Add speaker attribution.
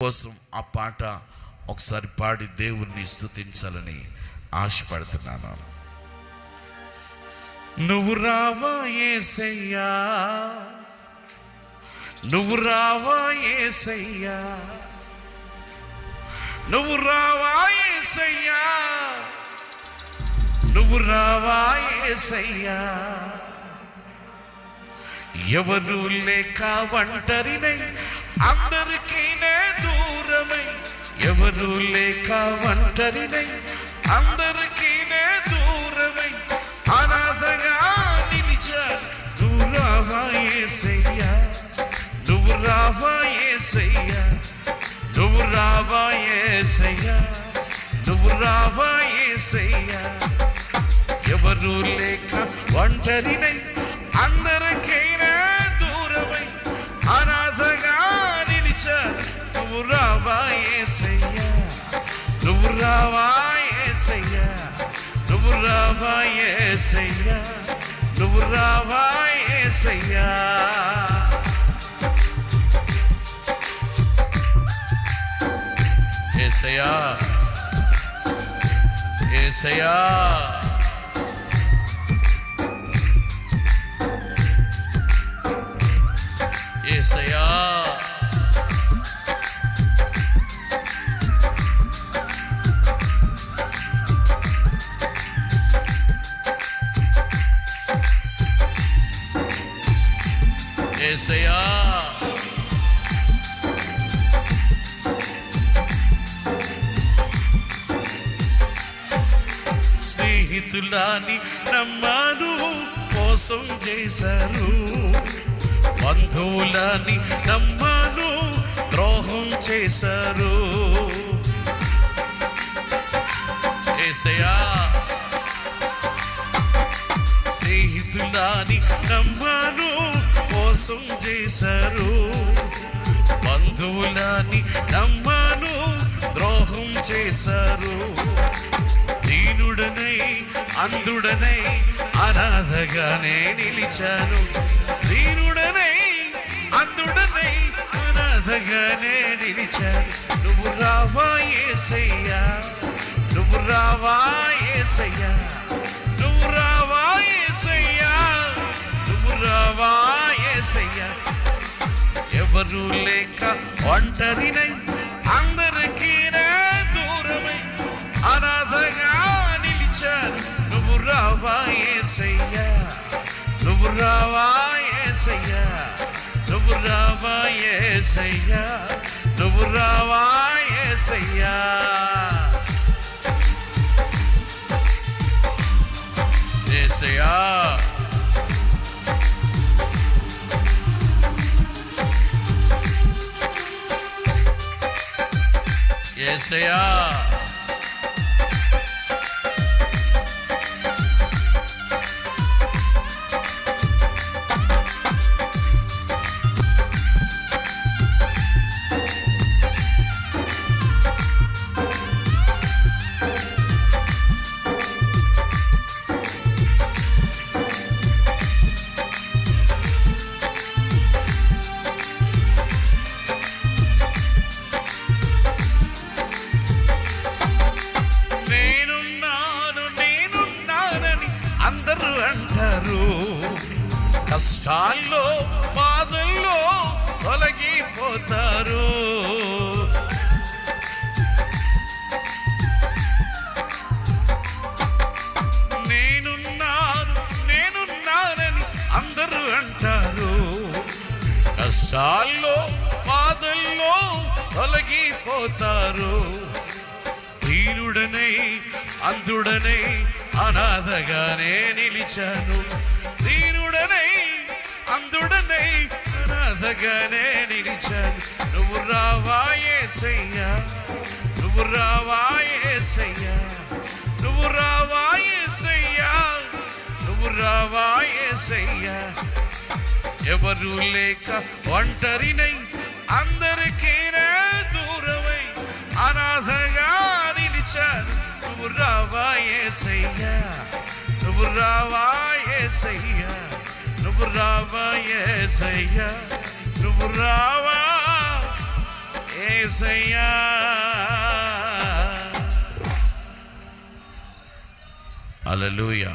Speaker 1: కోసం ఆ పాట ఒకసారి పాడి దేవుణ్ణి స్తుతించాలని ఆశపడుతున్నాను. నువ్వు రావా యేసయ్యా, నువ్వు రావా యేసయ్యా, నువ్వు రావా యేసయ్యా, నువ్వు రావా యేసయ్యా. ఎవరు లేక ఒంటరినై అందరికీనే దూరమై, ఎవరు లేక ఒంటరినై అందరికీనే దూరమై అనాథగా నిలిచా. నువ్వు రావా యేసయ్యా, నువ్వు రావా యేసయ్యా, నువ్వు రావా యేసయ్యా, నువ్వు రావా యేసయ్యా. ఎవరు లేక ఒంటరినై అందరికైనా దూరమై అనాథగా నిలిచా. నువ్వు రావా యేసయ్యా, నువ్వు రావా యేసయ్యా, నువ్వు రావా యేసయ్యా, నువ్వు రావా యేసయ్యా. యేసయ్యా, యేసయ్యా, యేసయ్యా. యేసయ్యా, స్నేహితులాని నమ్మాను మోసం చేశారు, బంధువులని నమ్మాను ద్రోహం చేశారు. యేసయ్యా, స్నేహితులని నమ్మాను మోసం చేశారు, బంధువులని నమ్మాను ద్రోహం చేశారు. దీనుడనై అంధుడనై అనాథగానే నిలిచాను, దీనుడనై అంధుడనై అనాథగానే నిలిచాను. నువ్వు రావా యేసయ్యా, నువ్వు రావా యేసయ్యా, నువ్వు రావా యేసయ్యా, నువ్వు రావా యేసయ్యా. ఎవరు లేక ఒంటరినై అందరికీనే దూరమై అనాథగా నిలిచాను. నువ్వు రావా యేసయ్యా, నువ్వు రావా యేసయ్యా, నువ్వు రావా యేసయ్యా, నువ్వు రావా యేసయ్యా. యేసయ్యా, యేసయ్యా, కష్టాల్లో బాధల్లో తొలగిపోతారు. నేనున్నానని అందరూ అంటారు, కష్టాల్లో బాధల్లో తొలగిపోతారు. దీనుడనై అంధుడనై అనాథగానే నిలిచాను, దీనుడనై అంధుడనై అనాథగానే నిలిచాను. నువ్వు రావా యేసయ్యా, నువ్వు రావా యేసయ్యా, నువ్వు రావా యేసయ్యా, నువ్వు రావా యేసయ్యా. ఎవరు లేక ఒంటరినై అందరికీనే దూరమై అనాథగా నిలిచాను. నువ్వు రావా యేసయ్యా, నువ్వు రావా యేసయ్యా, నువ్వు రావా యేసయ్యా, నువ్వు రావా యేసయ్యా. హల్లెలూయా.